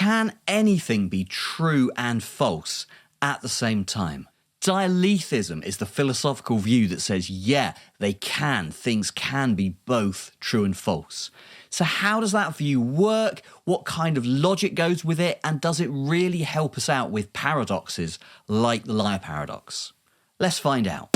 Can anything be true and false at the same time? Dialethism is the philosophical view that says, yeah, things can be both true and false. So how does that view work? What kind of logic goes with it? And does it really help us out with paradoxes like the liar paradox? Let's find out.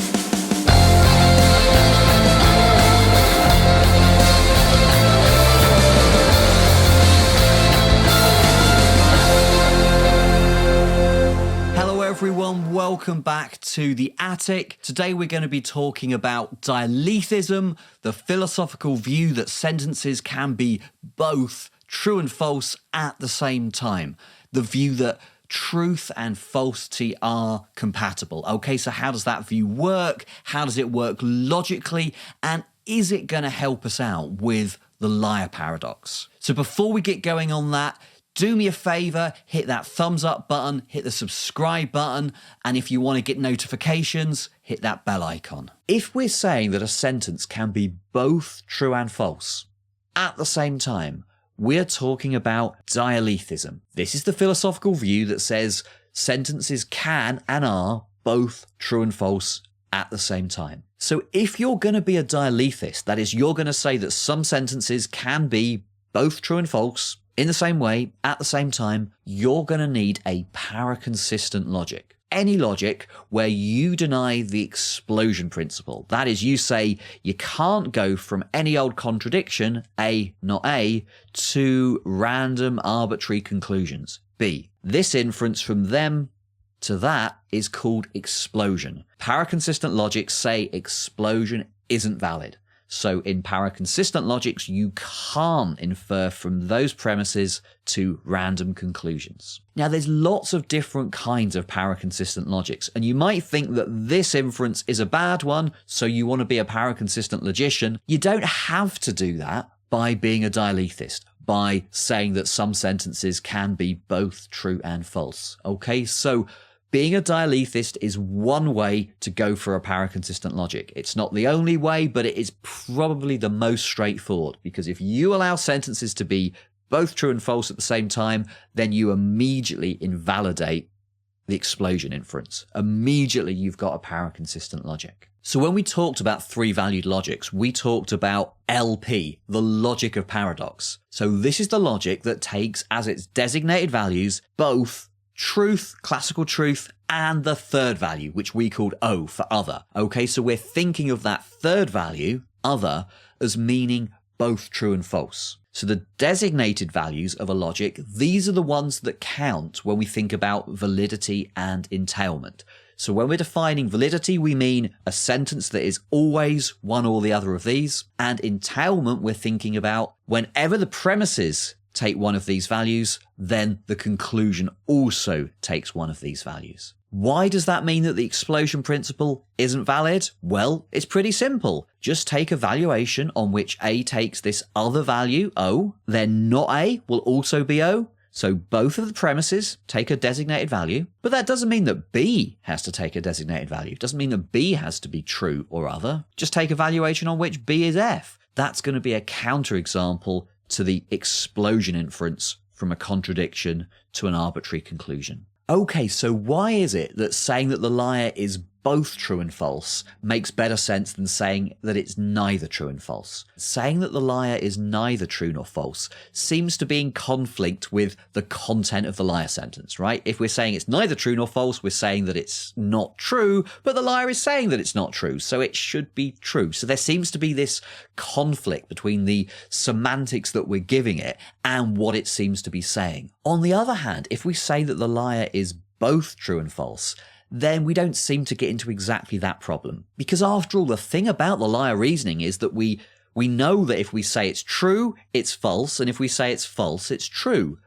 Hello everyone, welcome back to The Attic. Today we're going to be talking about Dialethism, the philosophical view that sentences can be both true and false at the same time. The view that truth and falsity are compatible. Okay, so how does that view work? How does it work logically? And is it going to help us out with the liar paradox? So before we get going on that, do me a favor, hit that thumbs up button, hit the subscribe button, and if you want to get notifications, hit that bell icon. If we're saying that a sentence can be both true and false at the same time, we're talking about dialethism. This is the philosophical view that says sentences can and are both true and false at the same time. So if you're going to be a dialethist, that is, you're going to say that some sentences can be both true and false in the same way, at the same time, you're going to need a paraconsistent logic. Any logic where you deny the explosion principle. That is, you say you can't go from any old contradiction, A, not A, to random arbitrary conclusions, B. This inference from them to that is called explosion. Paraconsistent logics say explosion isn't valid. So in paraconsistent logics, you can't infer from those premises to random conclusions. Now, there's lots of different kinds of paraconsistent logics, and you might think that this inference is a bad one, so you want to be a paraconsistent logician. You don't have to do that by being a dialethist, by saying that some sentences can be both true and false. Okay, so being a dialethist is one way to go for a paraconsistent logic. It's not the only way, but it is probably the most straightforward, because if you allow sentences to be both true and false at the same time, then you immediately invalidate the explosion inference. Immediately you've got a paraconsistent logic. So when we talked about three-valued logics, we talked about LP, the logic of paradox. So this is the logic that takes as its designated values both truth, classical truth, and the third value, which we called O for other. Okay, so we're thinking of that third value, other, as meaning both true and false. So the designated values of a logic, these are the ones that count when we think about validity and entailment. So when we're defining validity, we mean a sentence that is always one or the other of these. And entailment, we're thinking about whenever the premises take one of these values, then the conclusion also takes one of these values. Why does that mean that the explosion principle isn't valid? Well, it's pretty simple. Just take a valuation on which A takes this other value, O, then not A will also be O. So both of the premises take a designated value, but that doesn't mean that B has to take a designated value. It doesn't mean that B has to be true or other. Just take a valuation on which B is F. That's going to be a counterexample to the explosion inference from a contradiction to an arbitrary conclusion. Okay, so why is it that saying that the liar is both true and false makes better sense than saying that it's neither true and false? Saying that the liar is neither true nor false seems to be in conflict with the content of the liar sentence, right? If we're saying it's neither true nor false, we're saying that it's not true, but the liar is saying that it's not true, so it should be true. So there seems to be this conflict between the semantics that we're giving it and what it seems to be saying. On the other hand, if we say that the liar is both true and false, then we don't seem to get into exactly that problem. Because after all, the thing about the liar reasoning is that we know that if we say it's true, it's false, and if we say it's false, it's true.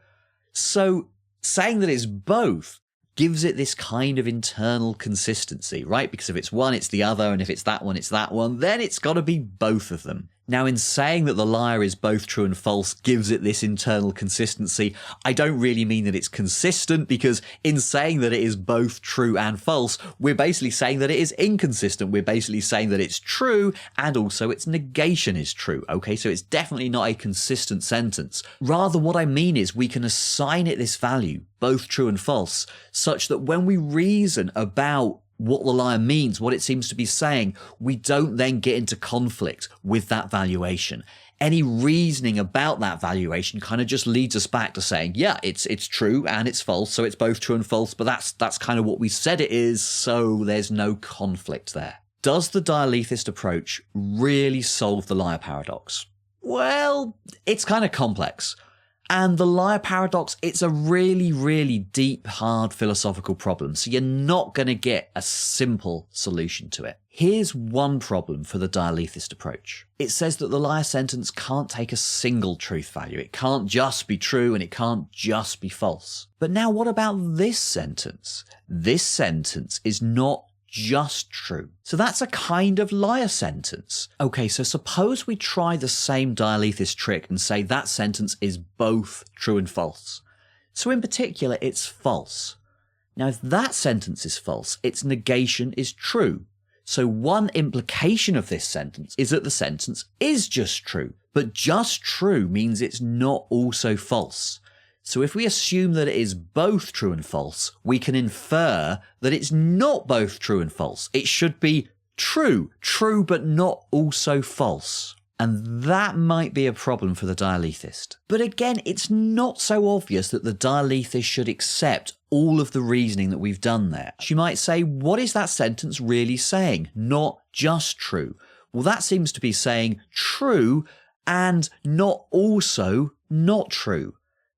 So saying that it's both gives it this kind of internal consistency, right? Because if it's one, it's the other, and if it's that one, then it's got to be both of them. Now, in saying that the liar is both true and false gives it this internal consistency, I don't really mean that it's consistent, because in saying that it is both true and false, we're basically saying that it is inconsistent. We're basically saying that it's true and also its negation is true. Okay, so it's definitely not a consistent sentence. Rather, what I mean is we can assign it this value, both true and false, such that when we reason about what the liar means, what it seems to be saying, we don't then get into conflict with that valuation. Any reasoning about that valuation kind of just leads us back to saying, yeah, it's true and it's false, so it's both true and false, but that's kind of what we said it is, so there's no conflict there. Does the dialethist approach really solve the liar paradox? Well, it's kind of complex. And the liar paradox, it's a really, really deep, hard philosophical problem, so you're not going to get a simple solution to it. Here's one problem for the dialethist approach. It says that the liar sentence can't take a single truth value. It can't just be true and it can't just be false. But now what about this sentence? This sentence is not just true. So that's a kind of liar sentence. Okay, so suppose we try the same dialethist trick and say that sentence is both true and false. So in particular, it's false. Now, if that sentence is false, its negation is true. So one implication of this sentence is that the sentence is just true, but just true means it's not also false. So if we assume that it is both true and false, we can infer that it's not both true and false. It should be true but not also false. And that might be a problem for the dialethist. But again, it's not so obvious that the dialethist should accept all of the reasoning that we've done there. She might say, what is that sentence really saying? Not just true. Well, that seems to be saying true and not also not true.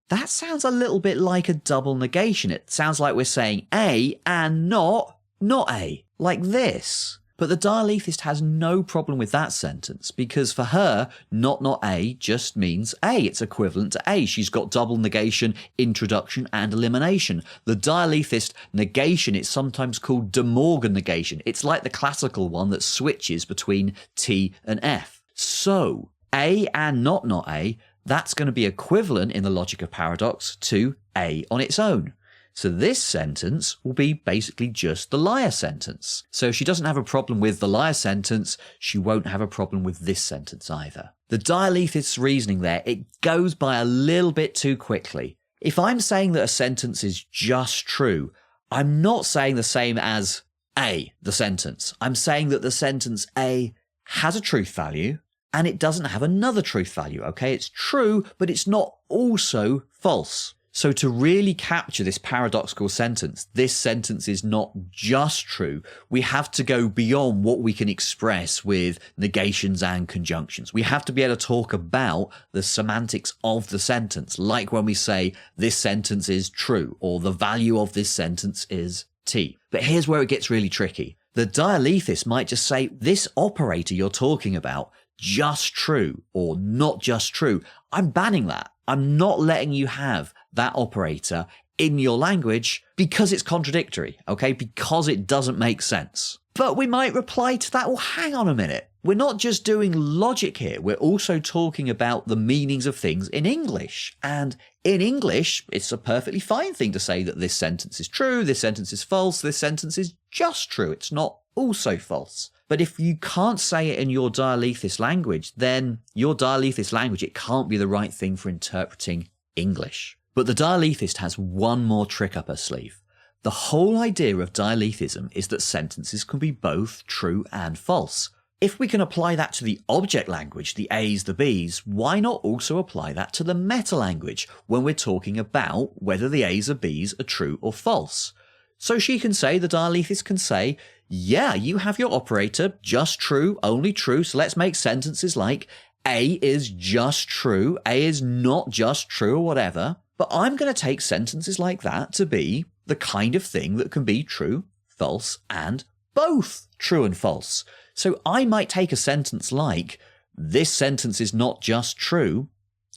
That sounds a little bit like a double negation. It sounds like we're saying A and not A, like this. But the dialethist has no problem with that sentence, because for her, not A just means A. It's equivalent to A. She's got double negation, introduction, and elimination. The dialethist negation is sometimes called De Morgan negation. It's like the classical one that switches between T and F. So, A and not A, that's going to be equivalent in the logic of paradox to A on its own. So this sentence will be basically just the liar sentence. So if she doesn't have a problem with the liar sentence, she won't have a problem with this sentence either. The dialethist's reasoning there, it goes by a little bit too quickly. If I'm saying that a sentence is just true, I'm not saying the same as A, the sentence. I'm saying that the sentence A has a truth value, and it doesn't have another truth value, okay? It's true, but it's not also false. So to really capture this paradoxical sentence, this sentence is not just true. We have to go beyond what we can express with negations and conjunctions. We have to be able to talk about the semantics of the sentence, like when we say this sentence is true, or the value of this sentence is T. But here's where it gets really tricky. The dialethist might just say, this operator you're talking about, just true or not just true. I'm banning that. I'm not letting you have that operator in your language because it's contradictory, okay? Because it doesn't make sense. But we might reply to that, well, hang on a minute. We're not just doing logic here. We're also talking about the meanings of things in English. And in English, it's a perfectly fine thing to say that this sentence is true, this sentence is false, this sentence is just true. It's not also false. But if you can't say it in your dialethist language, then your dialethist language, it can't be the right thing for interpreting English. But the dialethist has one more trick up her sleeve. The whole idea of dialethism is that sentences can be both true and false. If we can apply that to the object language, the A's, the B's, why not also apply that to the meta language when we're talking about whether the A's or B's are true or false? So she can say, the dialethist can say, yeah, you have your operator, just true, only true, so let's make sentences like A is just true, A is not just true, or whatever. But I'm going to take sentences like that to be the kind of thing that can be true, false, and both true and false. So I might take a sentence like, this sentence is not just true,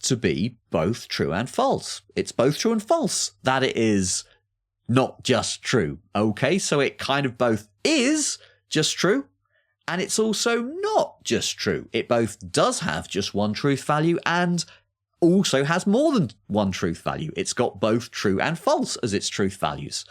to be both true and false. It's both true and false that it is not just true. Okay, so it kind of both is just true And it's also not just true. It both does have just one truth value and also has more than one truth value. It's got both true and false as its truth values.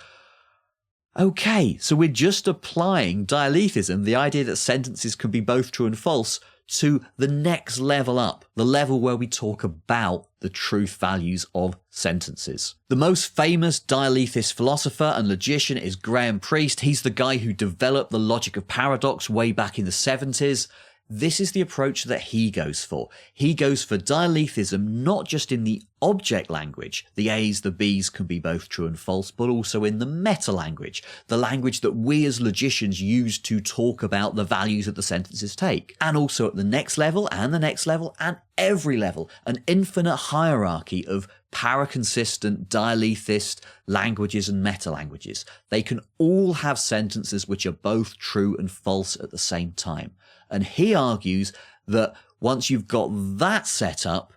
Okay, so we're just applying dialethism, the idea that sentences can be both true and false, to the next level up, the level where we talk about the truth values of sentences. The most famous dialethist philosopher and logician is Graham Priest. He's the guy who developed the logic of paradox way back in the 70s. This is the approach that he goes for. He goes for dialethism not just in the object language, the A's, the B's can be both true and false, but also in the meta language, the language that we as logicians use to talk about the values that the sentences take. And also at the next level and the next level and every level, an infinite hierarchy of paraconsistent, dialethist languages and meta languages. They can all have sentences which are both true and false at the same time. And he argues that once you've got that set up,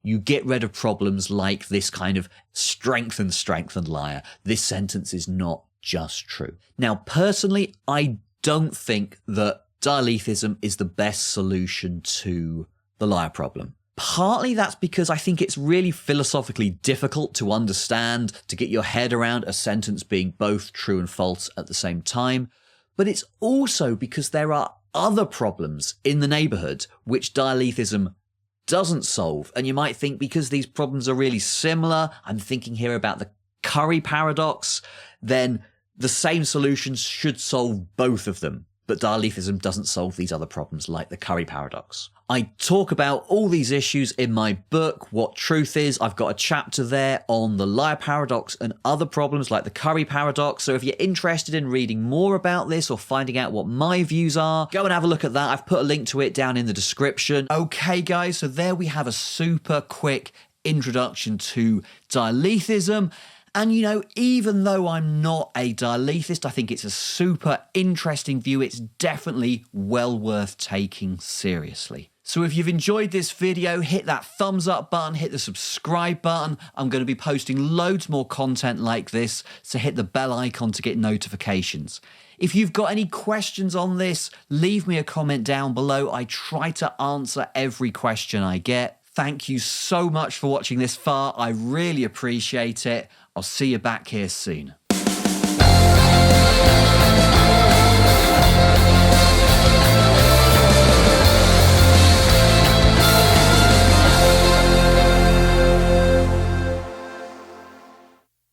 you get rid of problems like this kind of strengthened liar. This sentence is not just true. Now, personally, I don't think that dialethism is the best solution to the liar problem. Partly that's because I think it's really philosophically difficult to understand, to get your head around a sentence being both true and false at the same time. But it's also because there are other problems in the neighborhood which dialethism doesn't solve. And you might think because these problems are really similar, I'm thinking here about the Curry paradox, then the same solutions should solve both of them. But dialethism doesn't solve these other problems like the Curry paradox. I talk about all these issues in my book, What Truth Is. I've got a chapter there on the liar paradox and other problems like the Curry paradox. So if you're interested in reading more about this or finding out what my views are, go and have a look at that. I've put a link to it down in the description. Okay, guys, so there we have a super quick introduction to dialethism. And, you know, even though I'm not a dialethist, I think it's a super interesting view. It's definitely well worth taking seriously. So if you've enjoyed this video, hit that thumbs up button, hit the subscribe button. I'm going to be posting loads more content like this, so hit the bell icon to get notifications. If you've got any questions on this, leave me a comment down below. I try to answer every question I get. Thank you so much for watching this far. I really appreciate it. I'll see you back here soon.